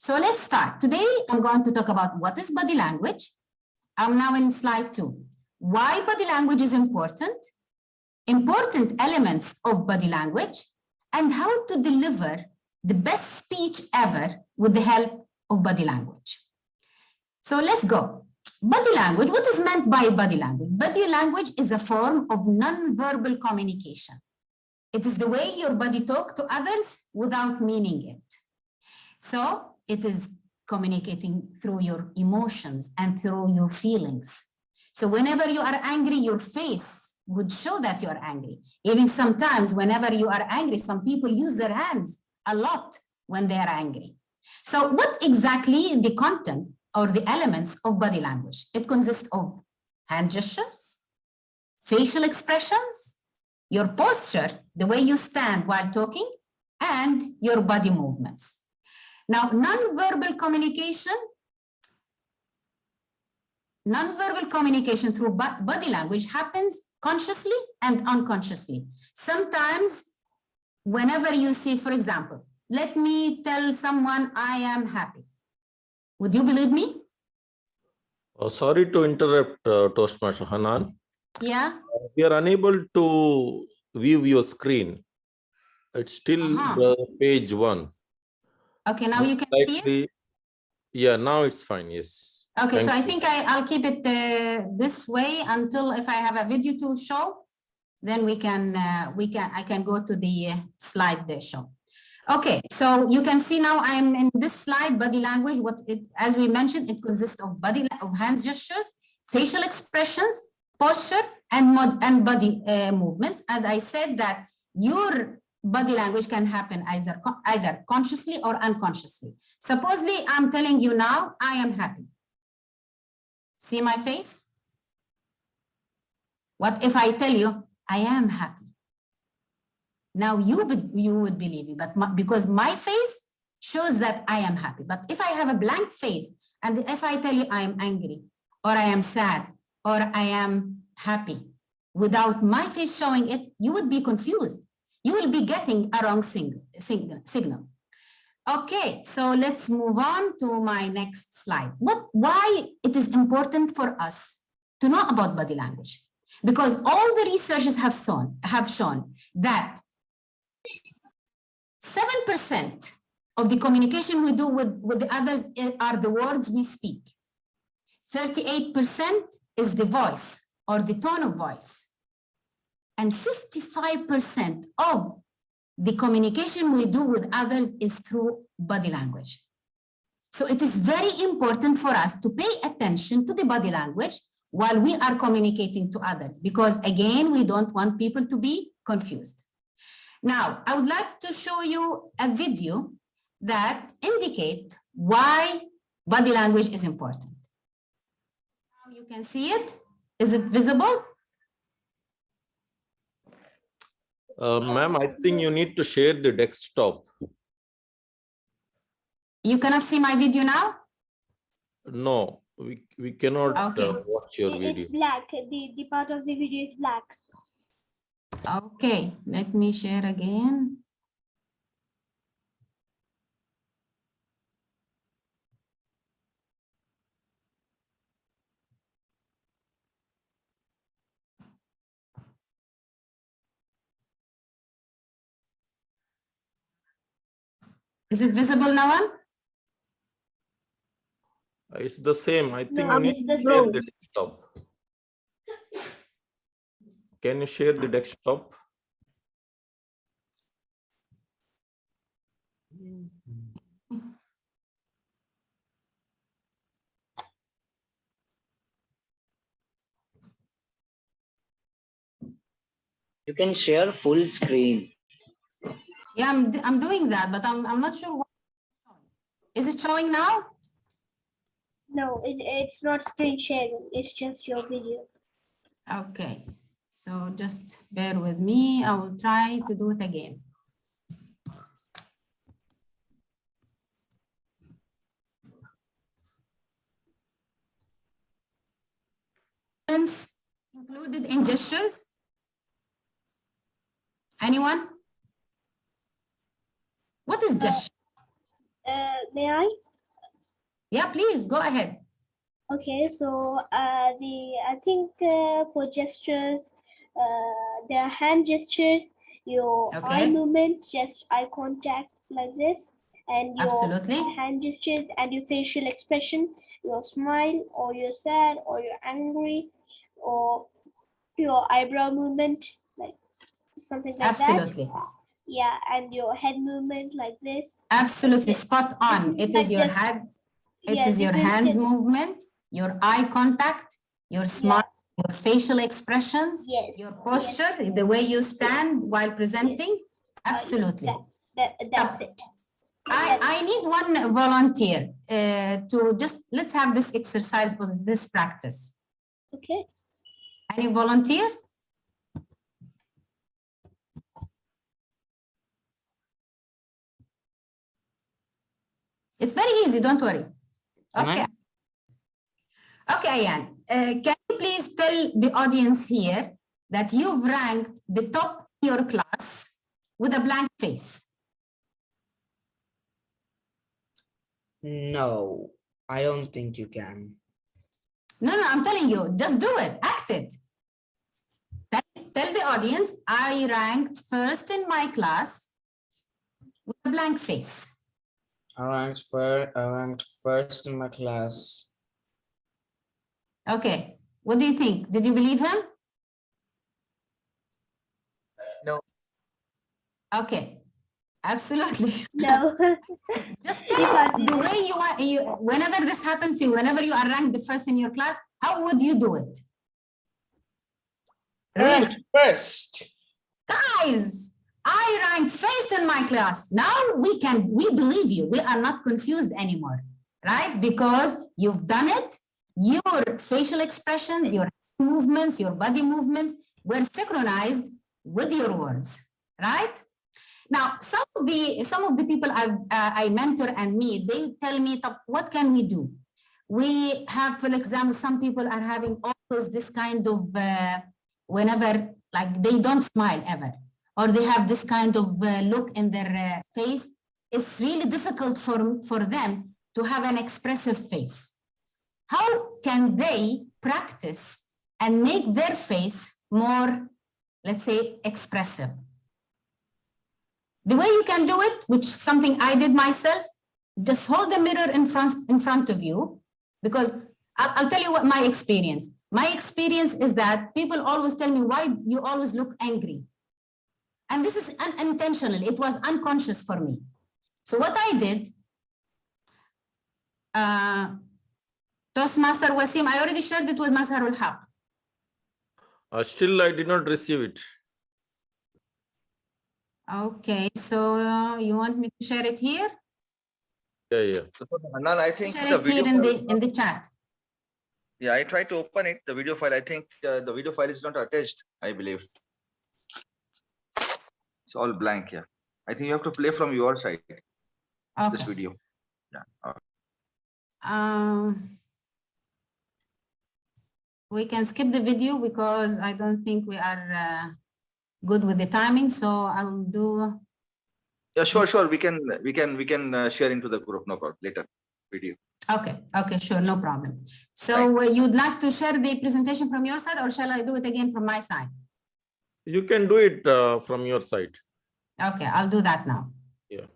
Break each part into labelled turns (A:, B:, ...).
A: So let's start. Today, I'm going to talk about what is body language. I'm now in slide 2. Why body language is important, important elements of body language, and how to deliver the best speech ever with the help of body language. So let's go. Body language, what is meant by body language? Body language is a form of non-verbal communication. It is the way your body talks to others without meaning it. So it is communicating through your emotions and through your feelings. So whenever you are angry, your face would show that you are angry. Even sometimes whenever you are angry, some people use their hands a lot when they are angry. So what exactly the content or the elements of body language? It consists of hand gestures, facial expressions, your posture, the way you stand while talking, and your body movements. Now, non-verbal communication through body language happens consciously and unconsciously. Sometimes, whenever you see, for example, let me tell someone I am happy. Would you believe me?
B: Oh, sorry to interrupt, Toastmaster Hannan.
A: Yeah.
B: We are unable to view your screen. It's still the page 1.
A: Okay, now you can see it?
B: Yeah, now it's fine, yes.
A: Okay,
B: Thank
A: so I
B: you.
A: think I'll keep it this way until if I have a video to show, then I can go to the slide there show. Okay, so you can see now I am in this slide, body language. As we mentioned, it consists of hand gestures, facial expressions, posture, and body movements. And I said that your body language can happen either consciously or unconsciously. Supposedly, I'm telling you now, I am happy. See my face? What if I tell you, I am happy? Now you would believe me, but because my face shows that I am happy. But if I have a blank face, and if I tell you I am angry, or I am sad, or I am happy, without my face showing it, you would be confused. You will be getting a wrong signal. Okay, so let's move on to my next slide. Why it is important for us to know about body language? Because all the researchers have shown that 7% of the communication we do with the others are the words we speak. 38% is the voice or the tone of voice. And 55% of the communication we do with others is through body language. So it is very important for us to pay attention to the body language while we are communicating to others, because again, we don't want people to be confused. Now, I would like to show you a video that indicates why body language is important. Now you can see it. Is it visible?
B: Ma'am, I think you need to share the desktop.
A: You cannot see my video now?
B: No, we cannot watch your video.
C: It's black. The part of the video is black.
A: Okay, let me share again. Is it visible now?
B: It's the same. I think
C: No,
B: you need
C: it's
B: to
C: the
B: share
C: same.
B: the desktop. Can you share the desktop?
D: You can share full screen.
A: Yeah, I'm doing that, but I'm not sure what. Is it showing now?
C: No, it's not screen sharing. It's just your video.
A: Okay, so just bear with me. I will try to do it again. Included in gestures? Anyone? What is gesture?
C: May I?
A: Yeah, please go ahead.
C: Okay, so I think for gestures, there are hand gestures, your eye
A: Okay.
C: movement, just eye contact like this, and your
A: Absolutely.
C: hand gestures and your facial expression, your smile or you're sad or you're angry, or your eyebrow movement, like something like
A: Absolutely.
C: that. Yeah, and your head movement like this.
A: Absolutely spot on. It is your
C: Just
A: head, it
C: yeah,
A: is your
C: this is
A: hands
C: just
A: movement, your eye contact, your smile,
C: yeah,
A: your facial expressions,
C: yes,
A: your
C: yes,
A: posture, the way you stand while presenting.
C: yes,
A: Absolutely.
C: that's it.
A: I need one volunteer to just, let's have this exercise or this practice.
C: Okay.
A: Any volunteer? It's very easy, don't worry. Okay. Okay, Ayan. Can you please tell the audience here that you've ranked the top in your class with a blank face?
E: No, I don't think you can.
A: No, I'm telling you, just do it, act it. Tell the audience, I ranked first in my class with a blank face.
E: I ranked first in my class.
A: Okay, what do you think? Did you believe him?
F: No.
A: Okay, absolutely.
C: No.
A: Just tell it the way you are. Whenever this happens to you, whenever you are ranked the first in your class, how would you do it?
E: Ranked first.
A: Guys, I ranked first in my class. Now we believe you. We are not confused anymore, right? Because you've done it. Your facial expressions, your movements, your body movements were synchronized with your words, right? Now, some of the people I mentor and meet, they tell me, what can we do? We have, for example, some people are having always this kind of, whenever, like they don't smile ever, or they have this kind of look in their face. It's really difficult for them to have an expressive face. How can they practice and make their face more, let's say, expressive? The way you can do it, which is something I did myself, just hold the mirror in front of you, because I'll tell you what my experience. My experience is that people always tell me, why you always look angry? And this is unintentional. It was unconscious for me. So what I did, Toastmaster Wasim, I already shared it with Mazharul Haq.
B: Still, I did not receive it.
A: Okay, so you want me to share it here?
B: Yeah.
F: So, Hannan, I think
A: Share
F: the
A: it here
F: video
A: in the chat.
F: Yeah, I tried to open it, the video file. I think the video file is not attached, I believe. It's all blank here. I think you have to play from your side, this
A: Okay.
F: video. Yeah.
A: We can skip the video because I don't think we are good with the timing. So I'll do.
F: Yeah, sure. We can share into the group, no problem, later video.
A: Okay, sure, no problem. So you'd like to share the presentation from your side, or shall I do it again from my side?
B: You can do it from your side.
A: Okay, I'll do that now.
B: Yeah.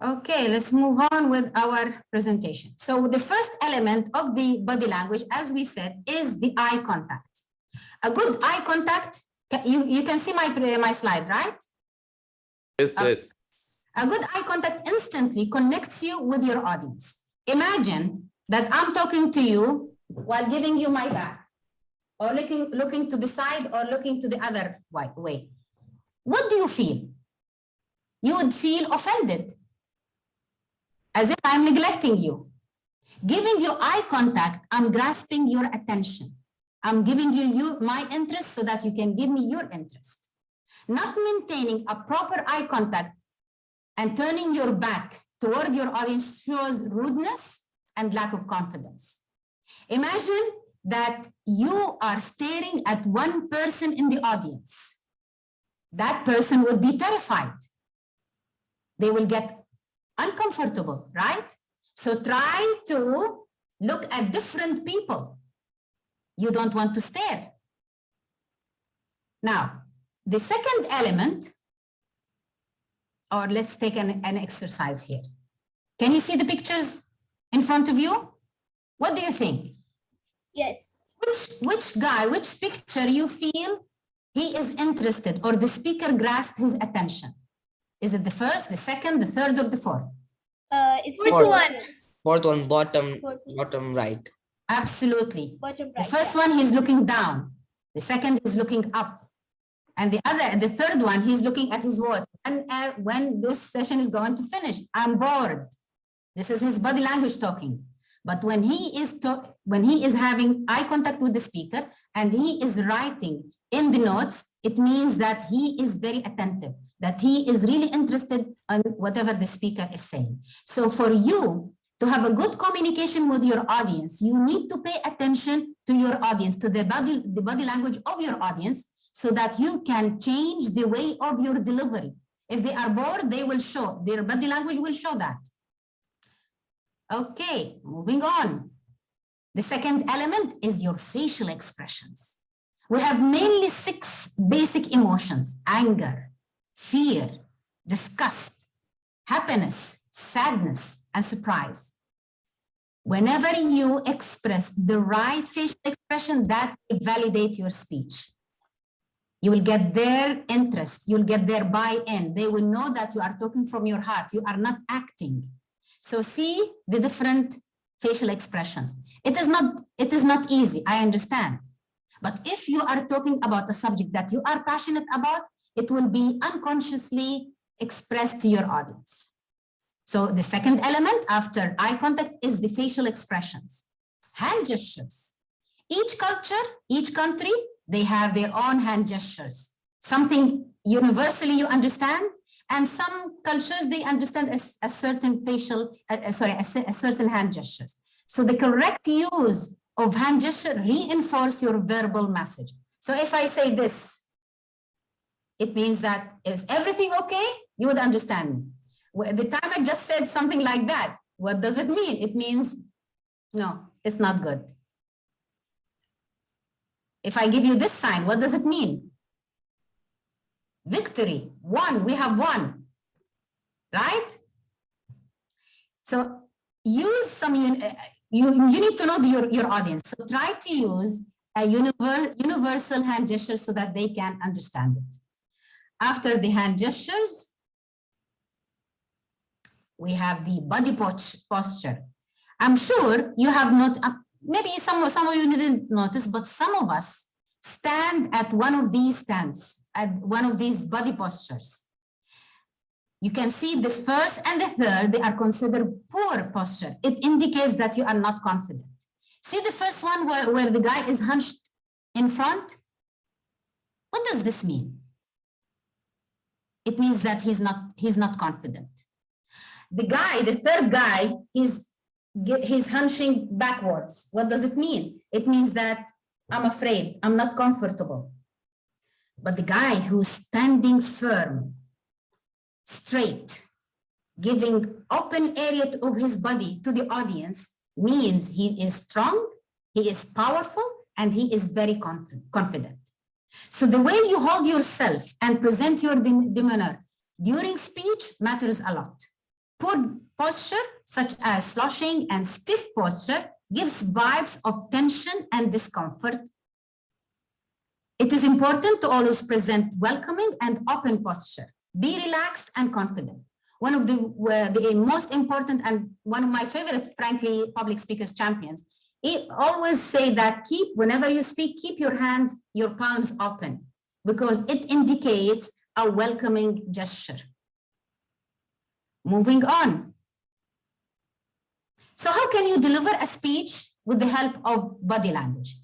A: Okay, let's move on with our presentation. So the first element of the body language, as we said, is the eye contact. A good eye contact, you can see my slide, right?
B: Yes, yes.
A: A good eye contact instantly connects you with your audience. Imagine that I'm talking to you while giving you my back, or looking to the side, or looking to the other way. What do you feel? You would feel offended, as if I'm neglecting you. Giving you eye contact, I'm grasping your attention. I'm giving you my interest so that you can give me your interest. Not maintaining a proper eye contact and turning your back toward your audience shows rudeness and lack of confidence. Imagine that you are staring at one person in the audience. That person would be terrified. They will get uncomfortable, right? So try to look at different people. You don't want to stare. Now, the second element, or let's take an exercise here. Can you see the pictures in front of you? What do you think?
C: Yes.
A: Which picture you feel he is interested or the speaker grasped his attention? Is it the first, the second, the third, or the fourth?
C: It's the
E: Fourth.
C: one.
E: Fourth one, bottom,
C: Fourth.
E: bottom right.
A: Absolutely.
C: Bottom
A: The
C: right.
A: first one, he's looking down. The second is looking up. And the third one, he's looking at his watch. And when this session is going to finish, I'm bored. This is his body language talking. But when he is having eye contact with the speaker and he is writing in the notes, it means that he is very attentive, that he is really interested in whatever the speaker is saying. So for you to have a good communication with your audience, you need to pay attention to your audience, to the body language of your audience, so that you can change the way of your delivery. If they are bored, they will show, their body language will show that. Okay, moving on. The second element is your facial expressions. We have mainly 6 basic emotions: anger, fear, disgust, happiness, sadness, and surprise. Whenever you express the right facial expression, that will validate your speech. You will get their interest, you'll get their buy-in. They will know that you are talking from your heart, you are not acting. So see the different facial expressions. It is not easy, I understand. But if you are talking about a subject that you are passionate about, it will be unconsciously expressed to your audience. So the second element after eye contact is the facial expressions. Hand gestures. Each culture, each country, they have their own hand gestures. Something universally you understand, and some cultures, they understand a certain a certain hand gestures. So the correct use of hand gesture reinforce your verbal message. So if I say this, it means that is everything okay? You would understand me. The time I just said something like that, what does it mean? It means, no, it's not good. If I give you this sign, what does it mean? Victory, won, we have won, right? So use some, you need to know your audience. So try to use a universal hand gesture so that they can understand it. After the hand gestures, we have the body posture. I'm sure you have not, maybe some of you didn't notice, but some of us stand at one of these stands, at one of these body postures. You can see the first and the third, they are considered poor posture. It indicates that you are not confident. See the first one where the guy is hunched in front? What does this mean? It means that he's not confident. The guy, the third guy, he's hunching backwards. What does it mean? It means that I'm afraid, I'm not comfortable. But the guy who's standing firm, straight, giving open area of his body to the audience means he is strong, he is powerful, and he is very confident. So the way you hold yourself and present your demeanor during speech matters a lot. Poor posture, such as slouching and stiff posture, gives vibes of tension and discomfort. It is important to always present welcoming and open posture. Be relaxed and confident. One of the most important and one of my favorite, frankly, public speakers champions, he always say that whenever you speak, keep your hands, your palms open, because it indicates a welcoming gesture. Moving on. So how can you deliver a speech with the help of body language?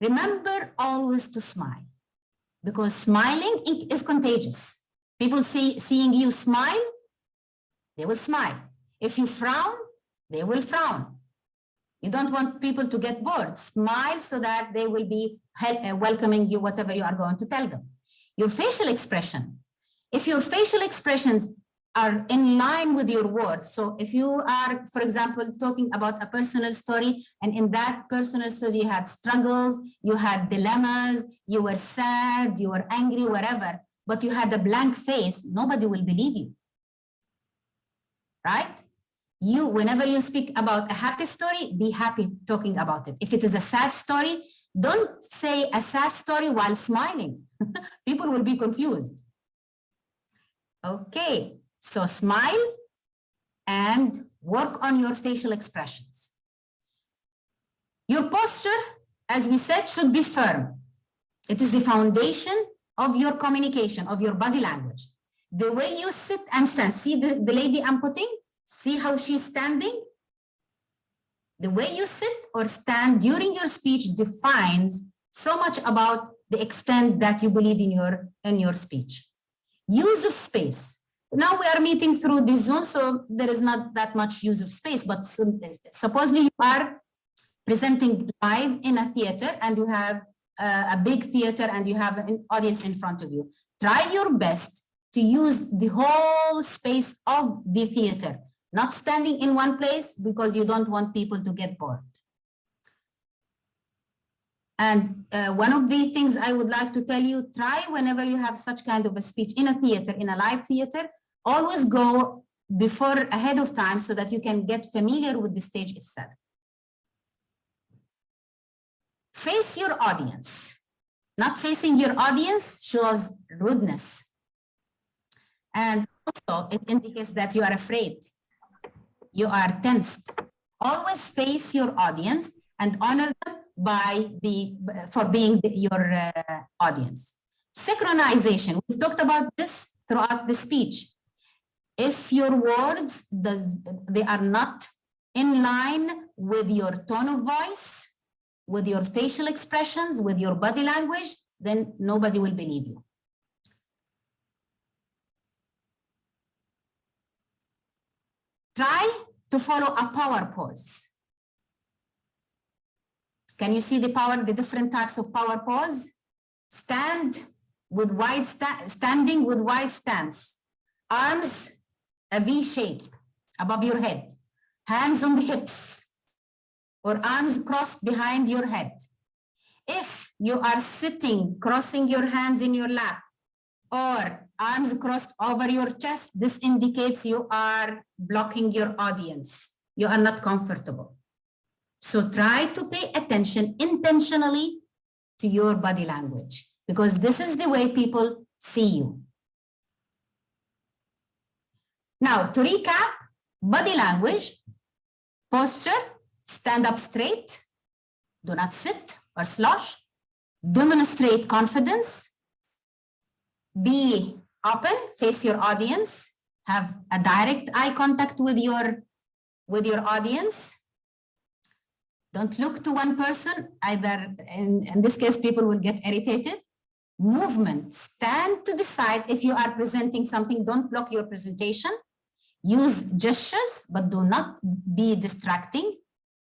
A: Remember always to smile, because smiling is contagious. People seeing you smile, they will smile. If you frown, they will frown. You don't want people to get bored. Smile so that they will be welcoming you, whatever you are going to tell them. Your facial expression. If your facial expressions are in line with your words, so if you are, for example, talking about a personal story, and in that personal story you had struggles, you had dilemmas, you were sad, you were angry, whatever, but you had a blank face, nobody will believe you, right? You, whenever you speak about a happy story, be happy talking about it. If it is a sad story, don't say a sad story while smiling. People will be confused. Okay, so smile and work on your facial expressions. Your posture, as we said, should be firm. It is the foundation of your communication, of your body language. The way you sit and stand, see the lady I'm putting? See how she's standing? The way you sit or stand during your speech defines so much about the extent that you believe in your speech. Use of space. Now we are meeting through the Zoom, so there is not that much use of space, but supposedly you are presenting live in a theater and you have a big theater and you have an audience in front of you. Try your best to use the whole space of the theater, not standing in one place because you don't want people to get bored. And one of the things I would like to tell you, try whenever you have such kind of a speech in a theater, in a live theater, always go before ahead of time so that you can get familiar with the stage itself. Face your audience. Not facing your audience shows rudeness. And also it indicates that you are afraid. You are tensed. Always face your audience and honor them for being your audience. Synchronization. We've talked about this throughout the speech. If your words, they are not in line with your tone of voice, with your facial expressions, with your body language, then nobody will believe you. Try to follow a power pose. Can you see the different types of power pose? Standing with wide stance. Arms a V shape above your head. Hands on the hips or arms crossed behind your head. If you are sitting, crossing your hands in your lap or arms crossed over your chest, this indicates you are blocking your audience. You are not comfortable. So try to pay attention intentionally to your body language because this is the way people see you. Now, to recap, body language, posture, stand up straight, do not sit or slouch, demonstrate confidence, be open, face your audience, have a direct eye contact with your audience. Don't look to one person, either in this case, people will get irritated. Movement, stand to the side if you are presenting something, don't block your presentation. Use gestures, but do not be distracting.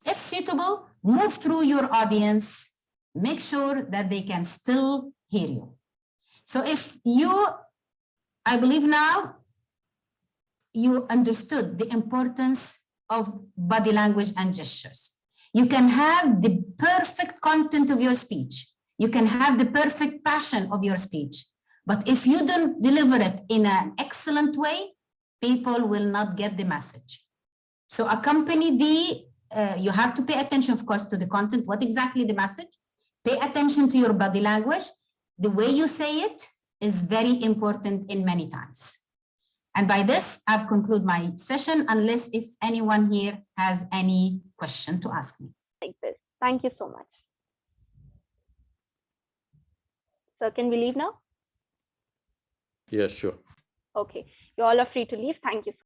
A: If suitable, move through your audience, make sure that they can still hear you. So if you, I believe now, you understood the importance of body language and gestures. You can have the perfect content of your speech. You can have the perfect passion of your speech. But if you don't deliver it in an excellent way, people will not get the message. So accompany you have to pay attention, of course, to the content. What exactly the message? Pay attention to your body language. The way you say it is very important in many times. And by this, I've concluded my session, unless if anyone here has any question to ask me.
C: Like this. Thank you so much. So can we leave now?
B: Yeah, sure.
C: Okay. You all are free to leave. Thank you.